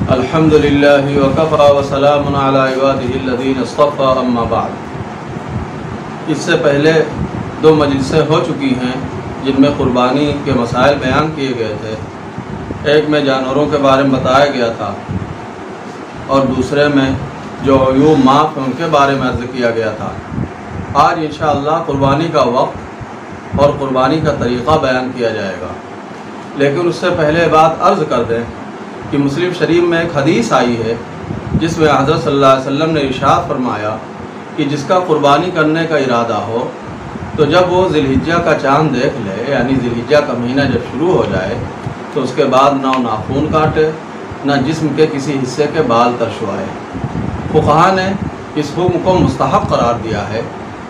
الحمدللہ وکفی وسلام علی عبادہ الذین اصطفی اما بعد۔ اس سے پہلے 2 مجلسیں ہو چکی ہیں جن میں قربانی کے مسائل بیان کیے گئے تھے۔ ایک میں جانوروں کے بارے میں بتایا گیا تھا اور دوسرے میں جو عیوب معاف ہیں ان کے بارے میں عرض کیا گیا تھا۔ آج انشاءاللہ قربانی کا وقت اور قربانی کا طریقہ بیان کیا جائے گا، لیکن اس سے پہلے بات عرض کر دیں کہ مسلم شریف میں ایک حدیث آئی ہے جس میں حضرت صلی اللہ علیہ وسلم نے ارشاد فرمایا کہ جس کا قربانی کرنے کا ارادہ ہو تو جب وہ ذی الحجہ کا چاند دیکھ لے، یعنی ذی الحجہ کا مہینہ جب شروع ہو جائے تو اس کے بعد نہ ناخن کاٹے نہ جسم کے کسی حصے کے بال ترشوائے۔ فقہا نے اس حکم کو مستحب قرار دیا ہے،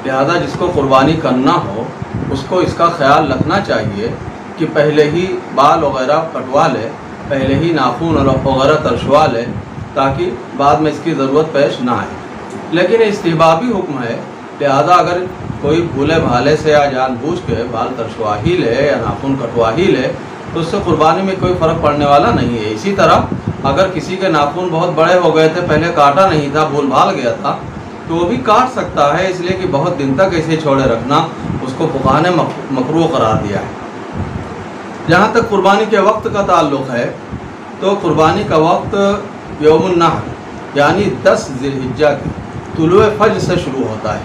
لہذا جس کو قربانی کرنا ہو اس کو اس کا خیال رکھنا چاہیے کہ پہلے ہی بال وغیرہ کٹوا لے، پہلے ہی ناخن وغیرہ ترشوا لے تاکہ بعد میں اس کی ضرورت پیش نہ آئے۔ لیکن استحبابی حکم ہے، لہذا اگر کوئی بھولے بھالے سے یا جان بوجھ کے بال ترشوا ہی لے یا ناخن کٹوا ہی لے تو اس سے قربانی میں کوئی فرق پڑنے والا نہیں ہے۔ اسی طرح اگر کسی کے ناخن بہت بڑے ہو گئے تھے، پہلے کاٹا نہیں تھا، بھول بھال گیا تھا، تو وہ بھی کاٹ سکتا ہے، اس لیے کہ بہت دن تک ایسے چھوڑے رکھنا اس کو فقہا نے مکروہ قرار دیا ہے۔ جہاں تک قربانی کے وقت کا تعلق ہے تو قربانی کا وقت یوم النحر یعنی 10 ذی الحجہ کے طلوع فجر سے شروع ہوتا ہے۔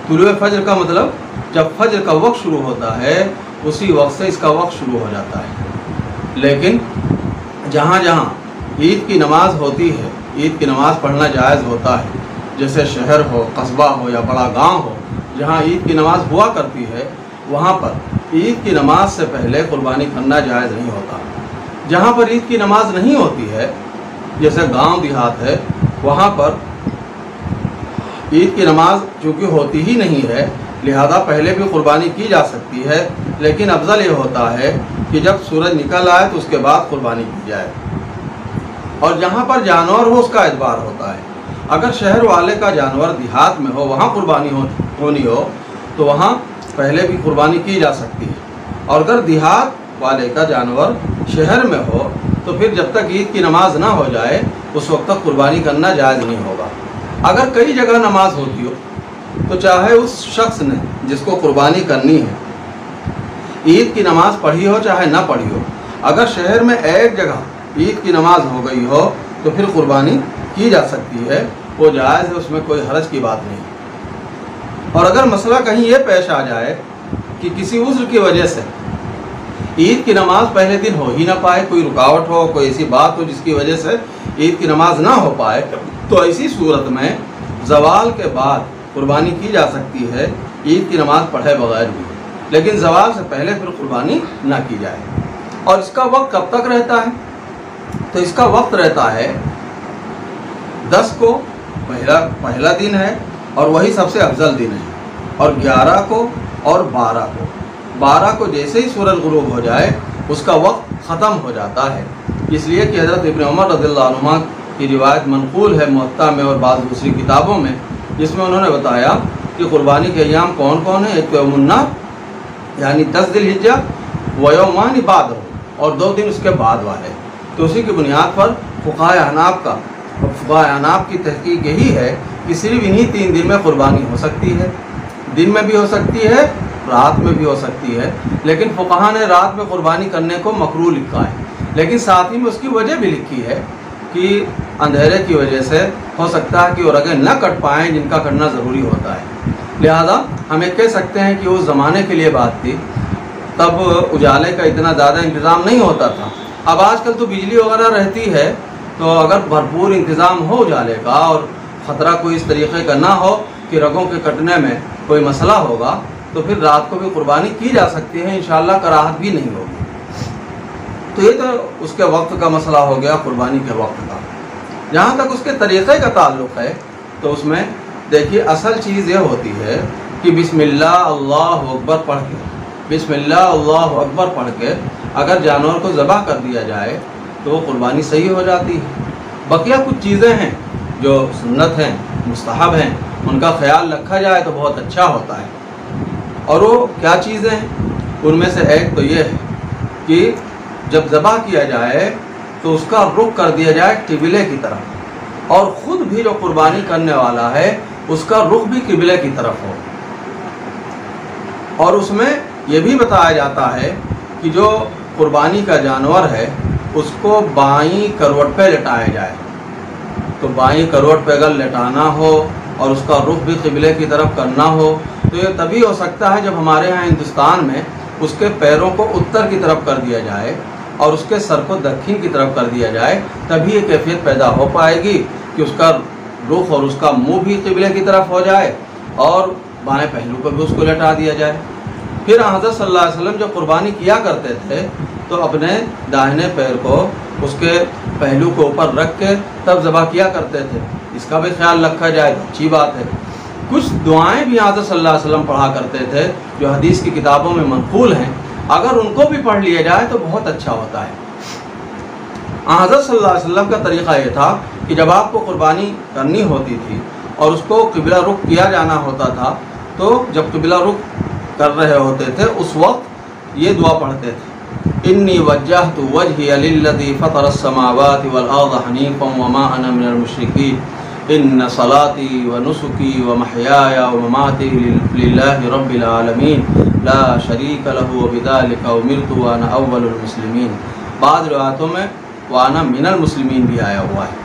طلوع فجر کا مطلب جب فجر کا وقت شروع ہوتا ہے اسی وقت سے اس کا وقت شروع ہو جاتا ہے۔ لیکن جہاں جہاں عید کی نماز ہوتی ہے، عید کی نماز پڑھنا جائز ہوتا ہے، جیسے شہر ہو، قصبہ ہو یا بڑا گاؤں ہو جہاں عید کی نماز ہوا کرتی ہے، وہاں پر عید کی نماز سے پہلے قربانی کرنا جائز نہیں ہوتا۔ جہاں پر عید کی نماز نہیں ہوتی ہے، جیسے گاؤں دیہات ہے، وہاں پر عید کی نماز چونکہ ہوتی ہی نہیں ہے لہذا پہلے بھی قربانی کی جا سکتی ہے، لیکن افضل یہ ہوتا ہے کہ جب سورج نکل آئے تو اس کے بعد قربانی کی جائے۔ اور جہاں پر جانور ہو اس کا اعتبار ہوتا ہے۔ اگر شہر والے کا جانور دیہات میں ہو، وہاں قربانی ہونی ہو تو وہاں پہلے بھی قربانی کی جا سکتی ہے، اور اگر دیہات والے کا جانور شہر میں ہو تو پھر جب تک عید کی نماز نہ ہو جائے اس وقت تک قربانی کرنا جائز نہیں ہوگا۔ اگر کئی جگہ نماز ہوتی ہو تو چاہے اس شخص نے جس کو قربانی کرنی ہے عید کی نماز پڑھی ہو چاہے نہ پڑھی ہو، اگر شہر میں ایک جگہ عید کی نماز ہو گئی ہو تو پھر قربانی کی جا سکتی ہے، وہ جائز ہے، اس میں کوئی حرج کی بات نہیں۔ اور اگر مسئلہ کہیں یہ پیش آ جائے کہ کسی عذر کی وجہ سے عید کی نماز پہلے دن ہو ہی نہ پائے، کوئی رکاوٹ ہو، کوئی ایسی بات ہو جس کی وجہ سے عید کی نماز نہ ہو پائے، تو ایسی صورت میں زوال کے بعد قربانی کی جا سکتی ہے عید کی نماز پڑھے بغیر بھی، لیکن زوال سے پہلے پھر قربانی نہ کی جائے۔ اور اس کا وقت کب تک رہتا ہے؟ تو اس کا وقت رہتا ہے 10 کو پہلا دن ہے اور وہی سب سے افضل دن ہے، اور 11 کو اور 12 کو جیسے ہی سورج غروب ہو جائے اس کا وقت ختم ہو جاتا ہے، اس لیے کہ حضرت ابن عمر رضی اللہ عنہما کی روایت منقول ہے موطا میں اور بعض دوسری کتابوں میں، جس میں انہوں نے بتایا کہ قربانی کے ایام کون کون ہیں۔ ایک تو یوم النحر یعنی 10 ذی الحجہ، ویومان بعدہ، اور 2 دن اس کے بعد والے۔ تو اسی کی بنیاد پر فقہائے احناف کی تحقیق یہی ہے کہ صرف انہی 3 دن میں قربانی ہو سکتی ہے، دن میں بھی ہو سکتی ہے، رات میں بھی ہو سکتی ہے، لیکن فقہا نے رات میں قربانی کرنے کو مکروہ لکھا ہے، لیکن ساتھ ہی میں اس کی وجہ بھی لکھی ہے کہ اندھیرے کی وجہ سے ہو سکتا ہے کہ وہ رگیں نہ کٹ پائیں جن کا کٹنا ضروری ہوتا ہے۔ لہذا ہم یہ کہہ سکتے ہیں کہ اس زمانے کے لیے بات تھی، تب اجالے کا اتنا زیادہ انتظام نہیں ہوتا تھا۔ اب آج کل تو بجلی وغیرہ رہتی ہے، تو اگر بھرپور انتظام ہو اجالے کا اور خطرہ کوئی اس طریقے کا نہ ہو کہ رگوں کے کٹنے میں کوئی مسئلہ ہوگا تو پھر رات کو بھی قربانی کی جا سکتی ہے، انشاءاللہ کراہت بھی نہیں ہوگی۔ تو یہ تو اس کے وقت کا مسئلہ ہو گیا، قربانی کے وقت کا۔ جہاں تک اس کے طریقے کا تعلق ہے تو اس میں دیکھیے اصل چیز یہ ہوتی ہے کہ بسم اللہ اللہ اکبر پڑھ کے، بسم اللہ اللہ اکبر پڑھ کے اگر جانور کو ذبح کر دیا جائے تو وہ قربانی صحیح ہو جاتی ہے۔ بقیہ کچھ چیزیں ہیں جو سنت ہیں، مستحب ہیں، ان کا خیال رکھا جائے تو بہت اچھا ہوتا ہے۔ اور وہ کیا چیزیں ہیں؟ ان میں سے ایک تو یہ ہے کہ جب ذبح کیا جائے تو اس کا رخ کر دیا جائے قبلے کی طرف، اور خود بھی جو قربانی کرنے والا ہے اس کا رخ بھی قبلے کی طرف ہو۔ اور اس میں یہ بھی بتایا جاتا ہے کہ جو قربانی کا جانور ہے اس کو بائیں کروٹ پہ لٹایا جائے۔ تو بائیں کروٹ پہ اگر لٹانا ہو اور اس کا رخ بھی قبلے کی طرف کرنا ہو تو یہ تبھی ہو سکتا ہے جب ہمارے ہاں ہندوستان میں اس کے پیروں کو اتر کی طرف کر دیا جائے اور اس کے سر کو دکھن کی طرف کر دیا جائے، تبھی یہ کیفیت پیدا ہو پائے گی کہ اس کا رخ اور اس کا منہ بھی قبلے کی طرف ہو جائے اور بائیں پہلو کو بھی اس کو لٹا دیا جائے۔ پھر حضرت صلی اللہ علیہ وسلم جو قربانی کیا کرتے تھے تو اپنے داہنے پیر کو اس کے پہلو کے اوپر رکھ کے تب ذبح کیا کرتے تھے۔ اس کا بھی خیال رکھا جائے تو اچھی بات ہے۔ کچھ دعائیں بھی حضرت صلی اللہ علیہ وسلم پڑھا کرتے تھے جو حدیث کی کتابوں میں منقول ہیں، اگر ان کو بھی پڑھ لیا جائے تو بہت اچھا ہوتا ہے۔ حضرت صلی اللہ علیہ وسلم کا طریقہ یہ تھا کہ جب آپ کو قربانی کرنی ہوتی تھی اور اس کو قبلہ رخ کیا جانا ہوتا تھا تو جب قبلہ رخ کر رہے ہوتے تھے اس وقت یہ دعا پڑھتے تھے، انی وجہت وجہی للذی فطر السماوات والارض حنیفا وما انا من المشرکین ان صلاتی ونسکی ومحیای ومماتی للہ رب العالمین لا شریک لہ وبذلک امرت وانا اول المسلمین۔ بعض روایتوں میں وانا من المسلمین بھی آیا ہوا ہے۔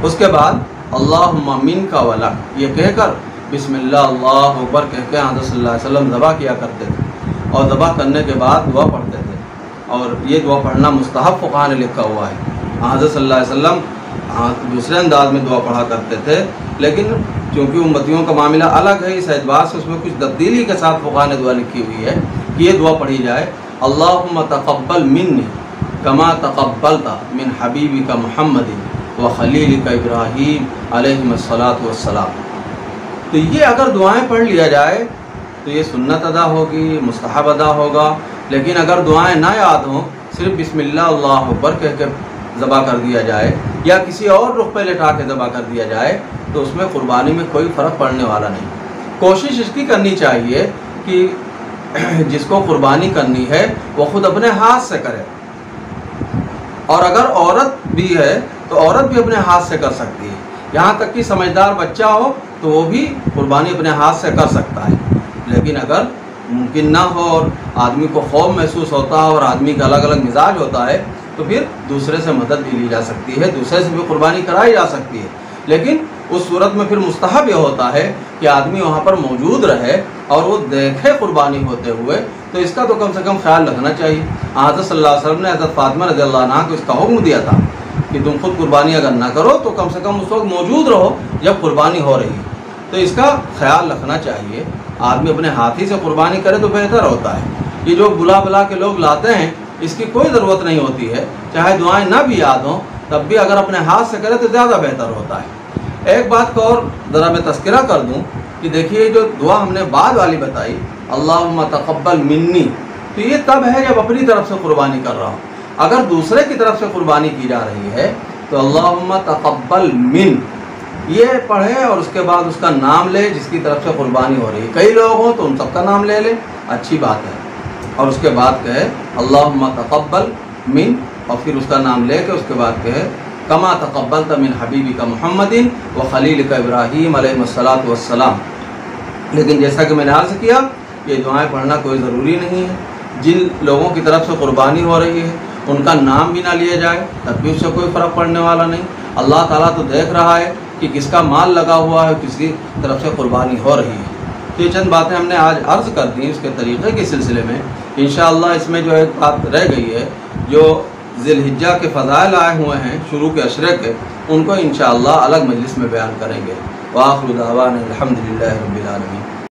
اس کے بعد اللہم منک ولک یہ کہہ کر بسم اللہ اللہ اکبر کہہ کے حضرت صلی اللہ علیہ وسلم ذبح کیا کرتے تھے، اور ذبح کرنے کے بعد دعا پڑھتے تھے، اور یہ دعا پڑھنا مستحب فقہاء نے لکھا ہوا ہے۔ حضرت صلی اللہ علیہ وسلم دوسرے انداز میں دعا پڑھا کرتے تھے، لیکن چونکہ امتیوں کا معاملہ الگ ہے اس اعتبار سے اس میں کچھ تبدیلی کے ساتھ فقہاء نے دعا لکھی ہوئی ہے کہ یہ دعا پڑھی جائے، اللہم تقبل منی کما تقبلت من حبیبک محمد وخلیلک ابراہیم علیہم الصلاۃ والسلام۔ تو یہ اگر دعائیں پڑھ لیا جائے تو یہ سنت ادا ہوگی، مستحب ادا ہوگا، لیکن اگر دعائیں نہ یاد ہوں، صرف بسم اللہ اللہ اکبر کہہ کے ذبح کر دیا جائے یا کسی اور رخ پہ لٹا کے ذبح کر دیا جائے تو اس میں قربانی میں کوئی فرق پڑنے والا نہیں۔ کوشش اس کی کرنی چاہیے کہ جس کو قربانی کرنی ہے وہ خود اپنے ہاتھ سے کرے، اور اگر عورت بھی ہے تو عورت بھی اپنے ہاتھ سے کر سکتی ہے، یہاں تک کہ سمجھدار بچہ ہو تو وہ بھی قربانی اپنے ہاتھ سے کر سکتا ہے۔ لیکن اگر ممکن نہ ہو اور آدمی کو خوف محسوس ہوتا ہے اور آدمی کا الگ الگ مزاج ہوتا ہے تو پھر دوسرے سے مدد بھی لی جا سکتی ہے، دوسرے سے بھی قربانی کرائی جا سکتی ہے، لیکن اس صورت میں پھر مستحب یہ ہوتا ہے کہ آدمی وہاں پر موجود رہے اور وہ دیکھے قربانی ہوتے ہوئے، تو اس کا تو کم سے کم خیال رکھنا چاہیے۔ حضرت صلی اللہ علیہ وسلم نے حضرت فاطمہ رضی اللہ عنہا کو اس کا حکم دیا تھا کہ تم خود قربانی اگر نہ کرو تو کم سے کم اس وقت موجود رہو جب قربانی ہو رہی ہے۔ تو اس کا خیال رکھنا چاہیے، آدمی اپنے ہاتھ ہی سے قربانی کرے تو بہتر ہوتا ہے۔ یہ جو بلا بلا کے لوگ لاتے ہیں اس کی کوئی ضرورت نہیں ہوتی ہے، چاہے دعائیں نہ بھی یاد ہوں تب بھی اگر اپنے ہاتھ سے کرے تو زیادہ بہتر ہوتا ہے۔ ایک بات کو اور ذرا میں تذکرہ کر دوں کہ دیکھیے جو دعا ہم نے بعد والی بتائی اللہم تقبل منی، تو یہ تب ہے جب اپنی طرف سے قربانی کر رہا ہوں۔ اگر دوسرے کی طرف سے قربانی کی جا رہی ہے تو اللہم تقبل من یہ پڑھے اور اس کے بعد اس کا نام لے جس کی طرف سے قربانی ہو رہی ہے۔ کئی لوگ ہوں تو ان سب کا نام لے لے، اچھی بات ہے، اور اس کے بعد کہے اللہم تقبل من، اور پھر اس کا نام لے کے اس کے بعد کہے کما تقبلت من حبیبک محمد وخلیلک ابراہیم علیہ الصلاۃ والسلام۔ لیکن جیسا کہ میں نے عرض کیا یہ دعائیں پڑھنا کوئی ضروری نہیں ہے۔ جن لوگوں کی طرف سے قربانی ہو رہی ہے ان کا نام بھی نہ لیا جائے تب بھی اس سے کوئی فرق پڑنے والا نہیں۔ اللہ تعالیٰ تو دیکھ رہا ہے کہ کس کا مال لگا ہوا ہے، کس کی طرف سے قربانی ہو رہی ہے۔ تو یہ چند باتیں ہم نے آج عرض کر دیں اس کے طریقے کے سلسلے میں۔ انشاءاللہ اس میں جو ایک بات رہ گئی ہے، جو ذی الحجہ کے فضائل آئے ہوئے ہیں شروع کے عشرے کے، ان کو انشاءاللہ الگ مجلس میں بیان کریں گے۔ وآخر دعوانا الحمدللہ رب العالمین۔